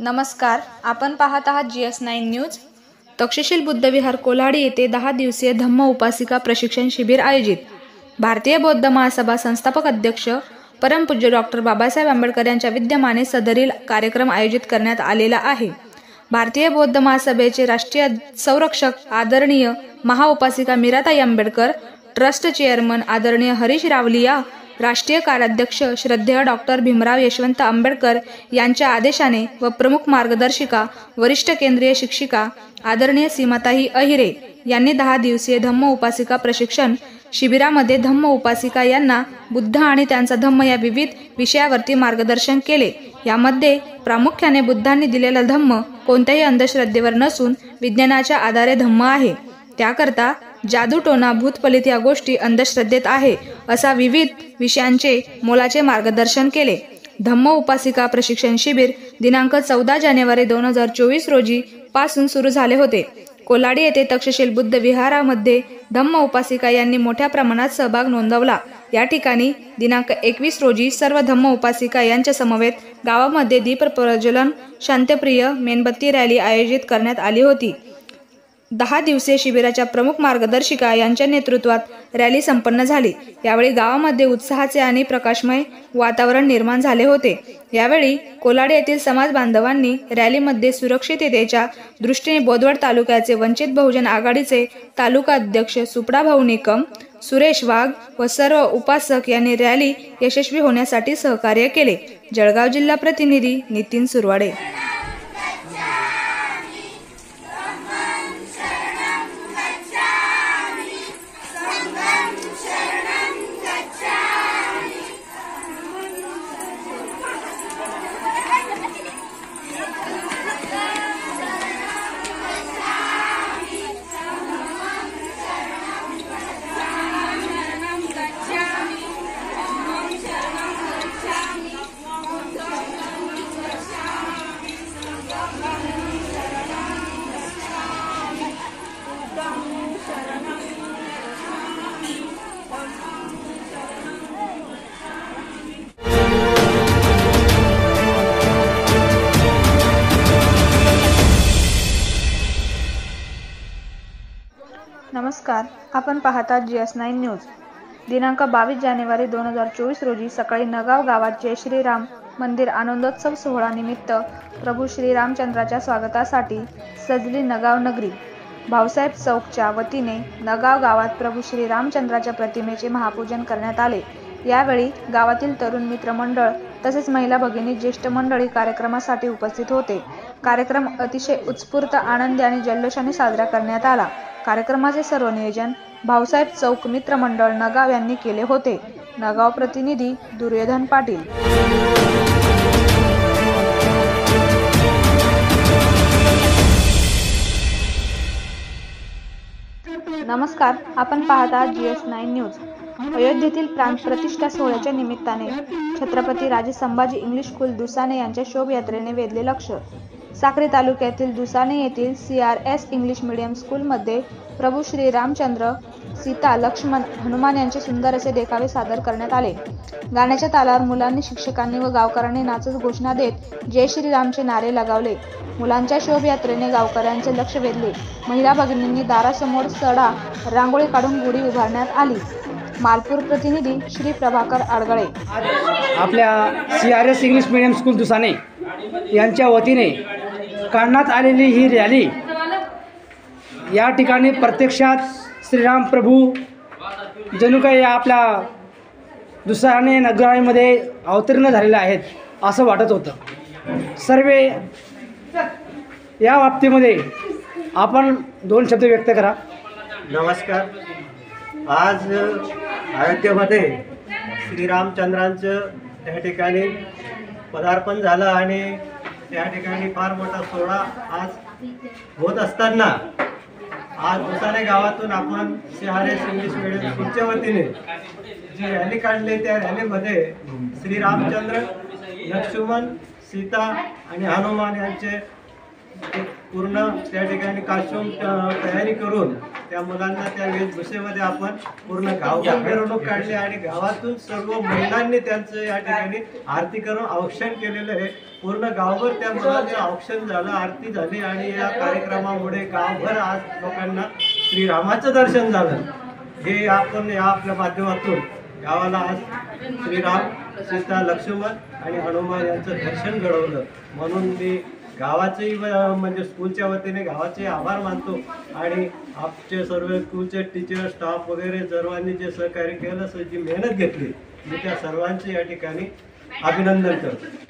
नमस्कार, आपण पाहत आहात GS9 न्यूज। तक्षशिल बुद्धविहार कोल्हाडी येथे 10 दिवसीय धम्म उपासिका प्रशिक्षण शिबिर आयोजित। भारतीय बौद्ध महासभा संस्थापक अध्यक्ष परमपूज्य डॉक्टर बाबासाहेब आंबेडकर यांच्या विद्यमाने सदरील कार्यक्रम आयोजित करण्यात आलेला आहे। भारतीय बौद्ध महासभेचे राष्ट्रीय संरक्षक आदरणीय महाउपासिका मीराताई आंबेडकर, ट्रस्ट चेअरमन आदरणीय हरीश रावलिया, राष्ट्रीय कार्याध्यक्ष श्रद्धेय डॉक्टर भीमराव यशवंत आंबेडकर यांच्या आदेशाने व प्रमुख मार्गदर्शिका वरिष्ठ केंद्रीय शिक्षिका आदरणीय सीमाताई अहिरे यांनी 10 दिवसीय धम्म उपासिका प्रशिक्षण शिबिरामध्ये धम्म उपासिका यांना बुद्ध आणि त्यांचा धम्म या विविध विषयावरती मार्गदर्शन केले। यामध्ये प्रामुख्याने बुद्धांनी दिलेला धम्म कोणत्याही अंधश्रद्धेवर नसून विज्ञानाच्या आधारे धम्म आहे। त्याकरता जादूटोना भूतफलित या गोष्टी अंधश्रद्धेत आहे असा विविध विषयांचे मोलाचे मार्गदर्शन केले। धम्म उपासिका प्रशिक्षण शिबिर दिनांक 14 जानेवारी 2024 रोजी पासून सुरू झाले होते। कोल्हाडी येथे तक्षशिल बुद्ध विहारामध्ये धम्म उपासिका यांनी मोठ्या प्रमाणात सहभाग नोंदवला। या ठिकाणी दिनांक 21 रोजी सर्व धम्म उपासिका यांच्या समवेत गावामध्ये दीप प्रज्वलन, शांतप्रिय मेणबत्ती रॅली आयोजित करण्यात आली होती। 10 दिवसीय शिबिराच्या प्रमुख मार्गदर्शिका यांच्या नेतृत्वात रॅली संपन्न झाली। यावेळी गावामध्ये उत्साहाचे आणि प्रकाशमय वातावरण निर्माण झाले होते। यावेळी कोल्हाडी येथील समाज बांधवांनी रॅलीमध्ये सुरक्षिततेच्या दृष्टीने बोदवड तालुक्याचे वंचित बहुजन आघाडीचे तालुका अध्यक्ष सुपडाभाऊ निकम, सुरेश वाघ व सर्व उपासक यांनी रॅली यशस्वी होण्यासाठी सहकार्य केले। जळगाव जिल्हा प्रतिनिधी नितीन सुरवाडे। नमस्कार, आपण पाहतात GS9 न्यूज। दिनांक 22 जानेवारी 2024 रोजी सकाळी नगाव गावात जय श्रीराम मंदिर आनंदोत्सव सोहळा निमित्त प्रभू श्रीरामचंद्राच्या स्वागतासाठी सजली नगाव नगरी। भाऊसाहेब चौकच्या वतीने नगाव गावात प्रभू श्रीरामचंद्राच्या प्रतिमेचे महापूजन करण्यात आले। यावेळी गावातील तरुण मित्र मंडळ तसेच महिला भगिनी ज्येष्ठ मंडळी कार्यक्रमासाठी उपस्थित होते। कार्यक्रम अतिशय उत्स्फूर्त, आनंदी आणि जल्लोषाने साजरा करण्यात आला। कार्यक्रमाचे सर्व नियोजन भाऊसाहेब चौक मित्र मंडळ नगाव यांनी केले होते। नगाव प्रतिनिधी दुर्योधन पाटील। नमस्कार, आपण पाहत आहात GS9 न्यूज। अयोध्येतील प्राण प्रतिष्ठा सोहळ्याच्या निमित्ताने छत्रपती राजे संभाजी इंग्लिश स्कूल दुसाने यांच्या शोभायात्रेने वेधले लक्ष। साक्री तालुक्यातील दुसाने येथील CRS इंग्लिश मीडियम स्कूलमध्ये प्रभू श्री रामचंद्र, सीता, लक्ष्मण, हनुमान यांचे सुंदर असे देखावे सादर करण्यात आले। गाण्याच्या तालावर मुलांनी, शिक्षकांनी व गावकऱ्यांनी नाचत घोषणा देत जय श्रीरामचे नारे लगावले। मुलांच्या शोभायात्रेने गावकऱ्यांचे लक्ष वेधले। महिला भगिनींनी दारासमोर सडा रांगोळी काढून गुढी उभारण्यात आली। मालपूर प्रतिनिधी श्री प्रभाकर आडगळे। आपल्या CRS English medium school Dusane यांच्या वतीने काढण्यात आलेली ही रॅली या ठिकाणी प्रत्यक्षात श्रीराम प्रभू जणू काही आपल्या दुसाने नगरामध्ये अवतीर्ण झालेले आहेत असं वाटत होतं। सर्व या बाबतीमध्ये आपण 2 शब्द व्यक्त करा। नमस्कार, आज अयोध्येमध्ये श्रीरामचंद्रांचं त्या ठिकाणी पदार्पण झालं आणि त्या ठिकाणी फार मोठा सोहळा आज होत असताना आज दुसाने गावातून आपण CRS इंग्लिश मीडियम स्कूलच्या वतीने जी रॅली काढली त्या रॅलीमध्ये श्रीरामचंद्र, लक्ष्मण, सीता आणि हनुमान यांचे पूर्ण त्या ठिकाणी कॉस्ट्यूम तयारी करून त्या मुलांना त्या वेशभूषेमध्ये आपण पूर्ण गावभर मिरवणूक काढली आणि गावातून सर्व महिलांनी त्यांचं या ठिकाणी आरती करून औक्षण केलेलं आहे. पूर्ण गावभर त्या मुलांचं औक्षण झालं, आरती झाली आणि या कार्यक्रमामुळे गावभर आज लोकांना श्रीरामाचं दर्शन झालं. हे आपण या आपल्या माध्यमातून गावाला आज श्रीराम, सीता, लक्ष्मण आणि हनुमान यांचं दर्शन घडवलं. म्हणून मी गावाचेही म्हणजे स्कूलच्या वतीने गावाचे आभार मानतो आणि आमचे सर्व स्कूलचे टीचर, स्टाफ वगैरे सर्वांनी जे सहकार्य केलं, जी मेहनत घेतली, मी त्या सर्वांचे या ठिकाणी अभिनंदन करतो.